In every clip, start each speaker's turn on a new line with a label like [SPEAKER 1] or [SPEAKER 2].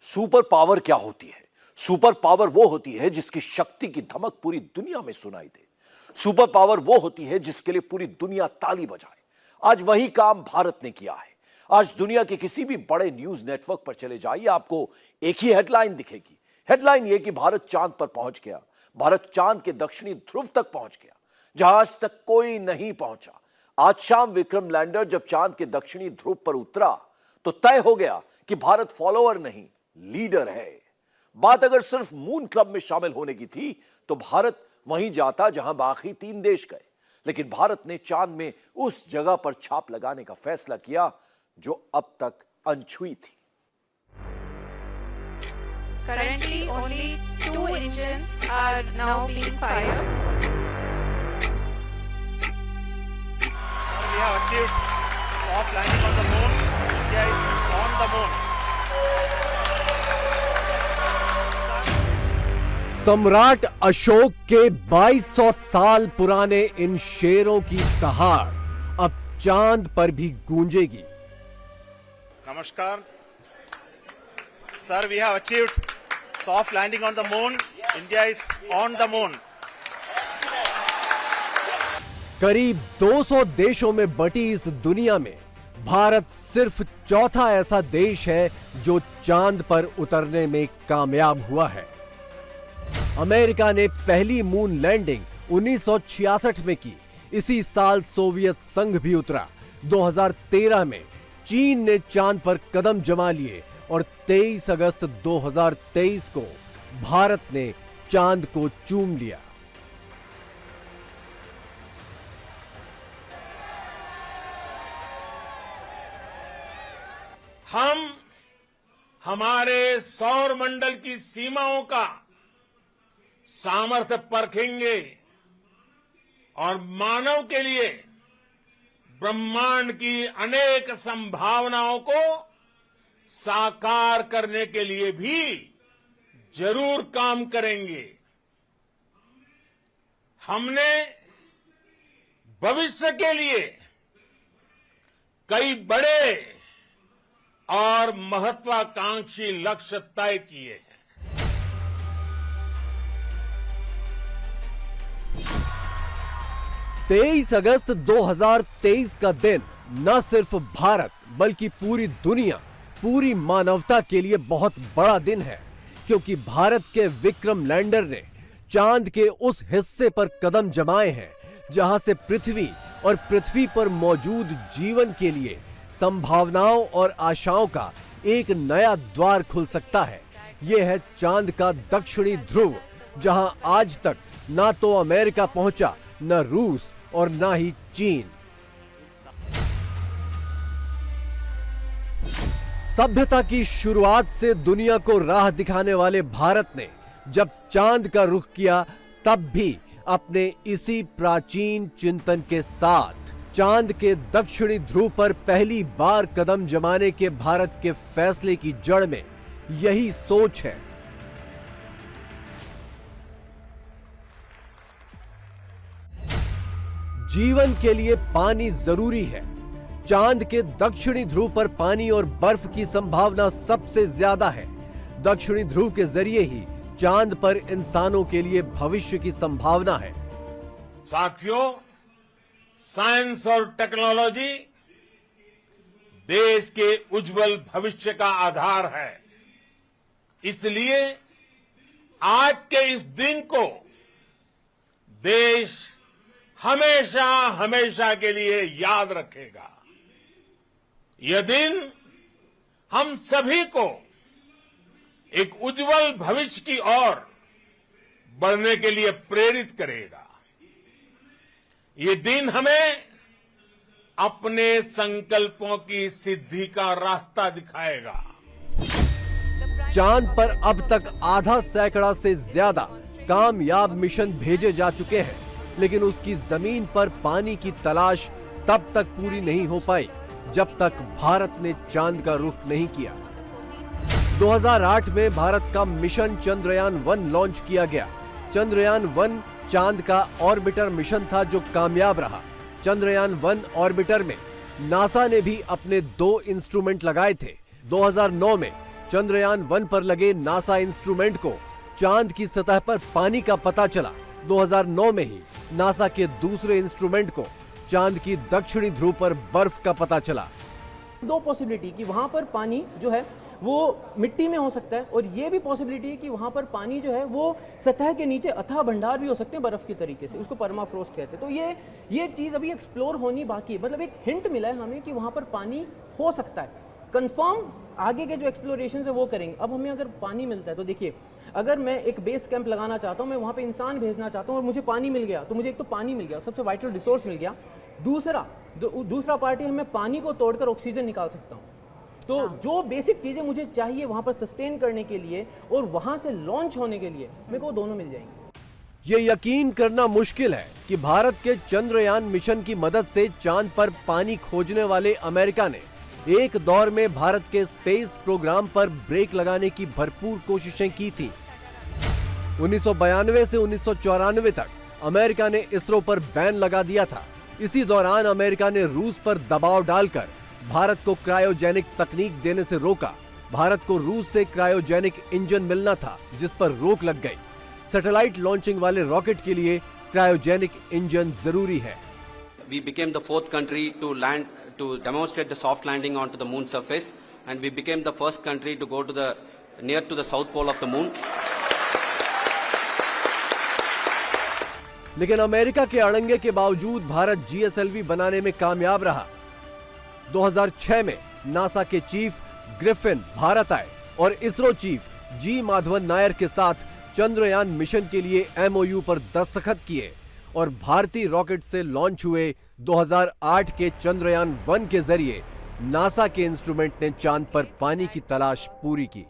[SPEAKER 1] Super power क्या होती है? सुपर पावर वो होती है जिसकी शक्ति की धमक पूरी दुनिया में सुनाई दे। सुपर पावर वो होती है जिसके लिए पूरी दुनिया ताली बजाए। आज वही काम भारत ने किया है। आज दुनिया के किसी भी बड़े न्यूज नेटवर्क पर चले जाइए, आपको एक ही हेडलाइन दिखेगी। हेडलाइन ये कि भारत चांद पर पहुंच गया। भारत चांद के दक्षिणी ध्रुव तक पहुंच गया, जहां आज तक कोई नहीं पहुंचा। आज शाम विक्रम लैंडर जब चांद के दक्षिणी ध्रुव पर उतरा तो तय हो गया कि भारत फॉलोअर नहीं, लीडर है। बात अगर सिर्फ मून क्लब में शामिल होने की थी तो भारत वहीं जाता जहां बाकी 3 देश गए, लेकिन भारत ने चांद में उस जगह पर छाप लगाने का फैसला किया जो अब तक अनछुई थी।
[SPEAKER 2] Currently, only 2 engines are now being fired.
[SPEAKER 3] We have achieved soft landing on the moon. India is on the moon.
[SPEAKER 4] सम्राट अशोक के 2200 साल पुराने इन शेरों की दहाड़ अब चांद पर भी गूंजेगी।
[SPEAKER 3] Namaskar. Sir, we have achieved soft landing on the moon. India is on the moon.
[SPEAKER 4] करीब 200 देशों में बटी इस दुनिया में भारत सिर्फ चौथा ऐसा देश है जो चांद पर उतरने में कामयाब हुआ है। अमेरिका ने पहली मून लैंडिंग 1966 में की। इसी साल सोवियत संघ भी उतरा। 2013 में चीन ने चांद पर कदम जमा लिए और 23 अगस्त 2023 को भारत ने चांद को चूम लिया।
[SPEAKER 5] हम हमारे सौर मंडल की सीमाओं का सामर्थ्य परखेंगे और मानव के लिए ब्रह्मांड की अनेक संभावनाओं को साकार करने के लिए भी जरूर काम करेंगे। हमने भविष्य के लिए कई बड़े और महत्वाकांक्षी लक्ष्य तय किए हैं।
[SPEAKER 4] 23 अगस्त 2023 का दिन न सिर्फ भारत बल्कि पूरी दुनिया, पूरी मानवता के लिए बहुत बड़ा दिन है, क्योंकि भारत के विक्रम लैंडर ने चांद के उस हिस्से पर कदम जमाए हैं जहां से पृथ्वी और पृथ्वी पर मौजूद जीवन के लिए संभावनाओं और आशाओं का एक नया द्वार खुल सकता है। यह है चांद का दक्षिणी ध्रुव, जहां आज तक ना तो अमेरिका पहुंचा, न रूस और ना ही चीन। सभ्यता की शुरुआत से दुनिया को राह दिखाने वाले भारत ने जब चांद का रुख किया तब भी अपने इसी प्राचीन चिंतन के साथ चांद के दक्षिणी ध्रुव पर पहली बार कदम जमाने के भारत के फैसले की जड़ में यही सोच है। जीवन के लिए पानी जरूरी है। चांद के दक्षिणी ध्रुव पर पानी और बर्फ की संभावना सबसे ज्यादा है। दक्षिणी ध्रुव के जरिए ही चांद पर इंसानों के लिए भविष्य की संभावना है।
[SPEAKER 5] साथियों, साइंस और टेक्नोलॉजी देश के उज्जवल भविष्य का आधार है। इसलिए आज के इस दिन को देश हमेशा हमेशा के लिए याद रखेगा। यह दिन हम सभी को एक उज्जवल भविष्य की ओर बढ़ने के लिए प्रेरित करेगा। ये दिन हमें अपने संकल्पों की सिद्धि का रास्ता दिखाएगा।
[SPEAKER 4] चांद पर अब तक आधा सैकड़ा से ज्यादा कामयाब मिशन भेजे जा चुके हैं, लेकिन उसकी जमीन पर पानी की तलाश तब तक पूरी नहीं हो पाई जब तक भारत ने चांद का रुख नहीं किया। 2008 में भारत का मिशन चंद्रयान 1 लॉन्च किया गया। चंद्रयान 1 चांद का ऑर्बिटर मिशन था जो कामयाब रहा। चंद्रयान 1 ऑर्बिटर में नासा ने भी अपने 2 इंस्ट्रूमेंट लगाए थे। 2009 में चंद्रयान-1 पर लगे नासा इंस्ट्रूमेंट को चांद की सतह पर पानी का पता चला। 2009 में ही नासा के दूसरे इंस्ट्रूमेंट को चांद की दक्षिणी ध्रुव पर बर्फ का पता चला।
[SPEAKER 6] दो पॉसिबिलिटी कि वहां पर पानी जो है वो मिट्टी में हो सकता है, और ये भी पॉसिबिलिटी है कि वहां पर पानी जो है वो सतह के नीचे अथाह भंडार भी हो सकते हैं बर्फ की तरीके से, उसको परमाफ्रोस्ट कहते हैं। तो ये चीज़ अभी एक्सप्लोर होनी बाकी है, मतलब एक हिंट मिला है हमें कि वहां पर पानी हो सकता है। कंफर्म आगे के जो एक्सप्लोरेशन है वो करेंगे। अब हमें अगर पानी मिलता है तो देखिए, अगर मैं एक बेस कैंप लगाना चाहता हूँ, मैं वहाँ पे इंसान भेजना चाहता हूँ और मुझे पानी मिल गया, तो मुझे एक तो पानी मिल गया, सबसे वाइटल रिसोर्स मिल गया। दूसरा पार्ट है मैं पानी को तोड़कर ऑक्सीजन निकाल सकता हूँ। तो जो बेसिक चीज़ें मुझे चाहिए वहाँ पर सस्टेन करने के लिए और वहाँ से लॉन्च होने के लिए, मेरे को दोनों मिल जाएंगे।
[SPEAKER 4] ये यकीन करना मुश्किल है कि भारत के चंद्रयान मिशन की मदद से चांद पर पानी खोजने वाले अमेरिका ने एक दौर में भारत के स्पेस प्रोग्राम पर ब्रेक लगाने की भरपूर कोशिशें की थी। 1992 से 1994 तक अमेरिका ने इसरो पर बैन लगा दिया था। इसी दौरान अमेरिका ने रूस पर दबाव डालकर भारत को क्रायोजेनिक तकनीक देने से रोका। भारत को रूस से क्रायोजेनिक इंजन मिलना था, जिस पर रोक लग गई। सैटेलाइट लॉन्चिंग वाले रॉकेट के लिए क्रायोजेनिक इंजन जरूरी है।
[SPEAKER 7] We became the fourth country to demonstrate the soft landing onto the moon surface, and we became the first country to go near to the south pole of the moon.
[SPEAKER 4] लेकिन America के अड़ंगे के बावजूद Bharat GSLV बनाने में कामयाब रहा। 2006 में NASA के चीफ ग्रिफिन भारत आए और इसरो चीफ जी माधवन नायर के साथ चंद्रयान मिशन के लिए MOU पर दस्तखत किए और भारतीय रॉकेट से लॉन्च हुए 2008 के चंद्रयान-1 के जरिए नासा के इंस्ट्रूमेंट ने चांद पर पानी की तलाश पूरी की।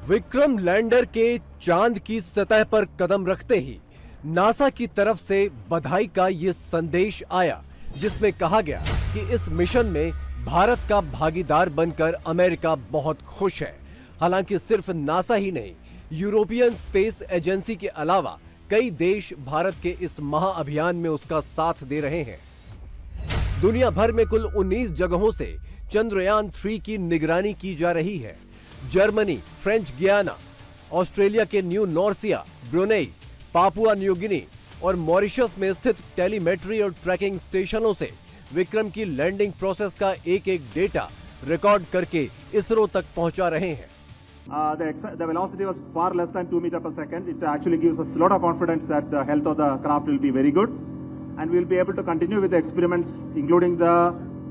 [SPEAKER 4] विक्रम लैंडर के चांद की सतह पर कदम रखते ही नासा की तरफ से बधाई का ये संदेश आया, जिसमें कहा गया कि इस मिशन में भारत का भागीदार बनकर अमेरिका बहुत खुश है। हालांकि सिर्फ नासा ही नहीं, यूरोपियन स्पेस एजेंसी के अलावा कई देश भारत के इस महाअभियान में उसका साथ दे रहे हैं। दुनिया भर में कुल 19 जगहों से चंद्रयान-3 की निगरानी की जा रही है। जर्मनी, फ्रेंच गियाना, ऑस्ट्रेलिया के New Norcia, Brunei, Papua New Guinea और मॉरिशस में स्थित टेलीमेट्री और ट्रैकिंग स्टेशनों से विक्रम की लैंडिंग प्रोसेस का एक-एक डेटा रिकॉर्ड करके इसरो तक पहुंचा रहे हैं।
[SPEAKER 8] The velocity was far less than 2 meters per second. It actually gives us a lot of confidence that the health of the craft will be very good, and we will be able to continue with the experiments, including the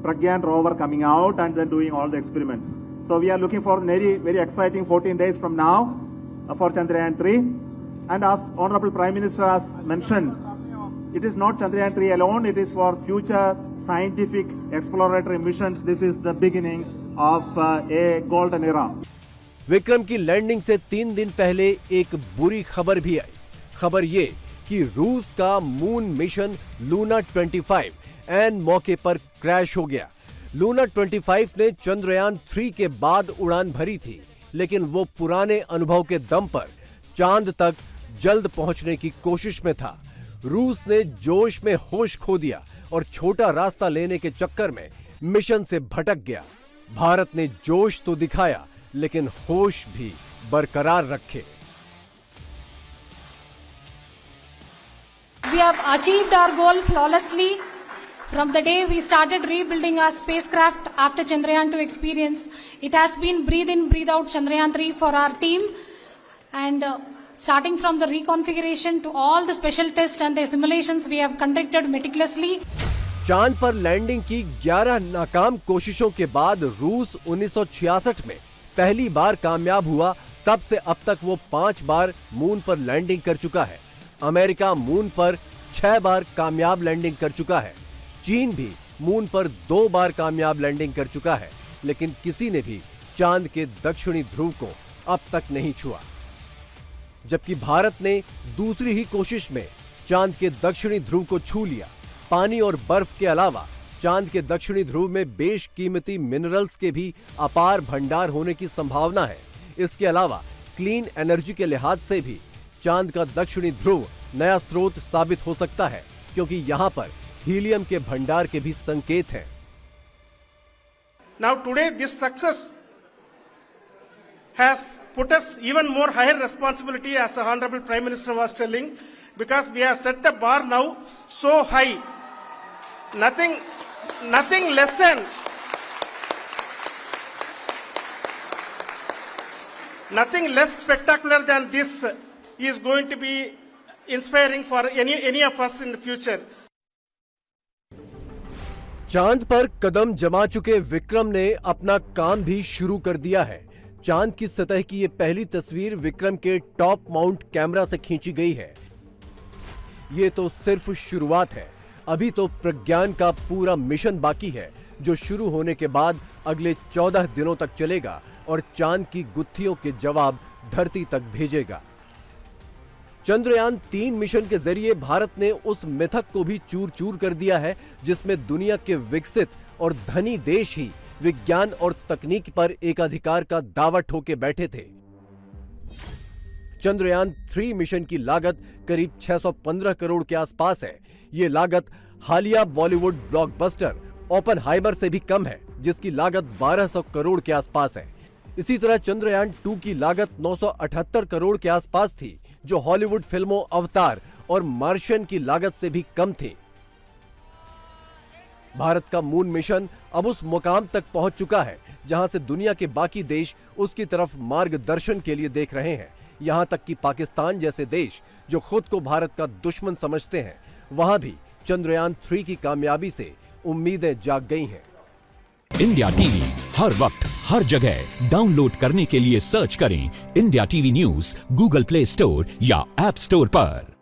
[SPEAKER 8] Pragyan rover coming out and then doing all the experiments. So we are looking for very, very exciting 14 days from now for Chandrayaan-3. And as Honorable Prime Minister has mentioned, it is not Chandrayaan-3 alone. It is for future scientific exploratory missions. This is the beginning of a golden era.
[SPEAKER 4] Vikram की landing से 3 दिन पहले एक बुरी खबर भी आई। खबर ये कि रूस का मून मिशन लूना 25 ऐन मौके पर क्रैश हो गया। लूना 25 ने चंद्रयान-3 के बाद उड़ान भरी थी, लेकिन वो पुराने अनुभव के दम पर चांद तक जल्द पहुंचने की कोशिश में था। रूस ने जोश में होश खो दिया और छोटा रास्ता लेने के चक्कर में मिशन से भटक गया। भारत ने जोश तो दिखाया, लेकिन होश भी बरकरार रखे।
[SPEAKER 9] We have achieved our goal flawlessly from the day we started rebuilding our spacecraft after Chandrayaan-2 experience. It has been breathe in, breathe out Chandrayaan-3 for our team, and starting from the reconfiguration to all the special tests and the simulations we have conducted meticulously.
[SPEAKER 4] चांद पर landing की 11 नाकाम कोशिशों के बाद रूस 1966 में पहली बार कामयाब हुआ। तब से अब तक वो 5 बार मून पर लैंडिंग कर चुका है। अमेरिका मून पर 6 बार कामयाब लैंडिंग कर चुका है। चीन भी मून पर 2 बार कामयाब लैंडिंग कर चुका है, लेकिन किसी ने भी चांद के दक्षिणी ध्रुव को अब तक नहीं छुआ। जबकि भारत ने दूसरी ही कोशिश में चांद के दक्षिणी ध्रुव को छू लिया। पानी और बर्फ के अलावा चांद के दक्षिणी ध्रुव में बेशकीमती मिनरल्स के भी अपार भंडार होने की संभावना है। इसके अलावा क्लीन एनर्जी के लिहाज से भी चांद का दक्षिणी ध्रुव नया स्रोत साबित हो सकता है, क्योंकि यहाँ पर हीलियम के भंडार के भी संकेत हैं।
[SPEAKER 10] Now today this success has put us even more higher responsibility, as the Honorable Prime Minister was telling, because we have set the bar now so high. Nothing less spectacular than this is going to be inspiring for any of us in the future.
[SPEAKER 4] चांद पर कदम जमा चुके विक्रम ने अपना काम भी शुरू कर दिया है। चांद की सतह की ये पहली तस्वीर विक्रम के टॉप माउंट कैमरा से खींची गई है। ये तो सिर्फ शुरुआत है, अभी तो प्रज्ञान का पूरा मिशन बाकी है, जो शुरू होने के बाद अगले 14 दिनों तक चलेगा और चांद की गुत्थियों के जवाब धरती तक भेजेगा। चंद्रयान 3 मिशन के जरिए भारत ने उस मिथक को भी चूर चूर कर दिया है जिसमें दुनिया के विकसित और धनी देश ही विज्ञान और तकनीक पर एकाधिकार का दावा ठोके बैठे थे। चंद्रयान 3 मिशन की लागत करीब 615 करोड़ के आसपास है। ये लागत हालिया बॉलीवुड ब्लॉकबस्टर ओपनहाइमर से भी कम है, जिसकी लागत 1200 करोड़ के आसपास है। इसी तरह चंद्रयान 2 की लागत 978 करोड़ के आसपास थी, जो हॉलीवुड फिल्मों अवतार और मार्शियन की लागत से भी कम थी। भारत का मून मिशन अब उस मुकाम तक पहुंच चुका है जहां से दुनिया के बाकी देश उसकी तरफ मार्गदर्शन के लिए देख रहे हैं। यहां तक कि पाकिस्तान जैसे देश जो खुद को भारत का दुश्मन समझते हैं, वहां भी चंद्रयान 3 की कामयाबी से उम्मीदें जाग गई हैं।
[SPEAKER 11] इंडिया टीवी हर वक्त हर जगह डाउनलोड करने के लिए सर्च करें India TV news Google play store या ऐप स्टोर पर।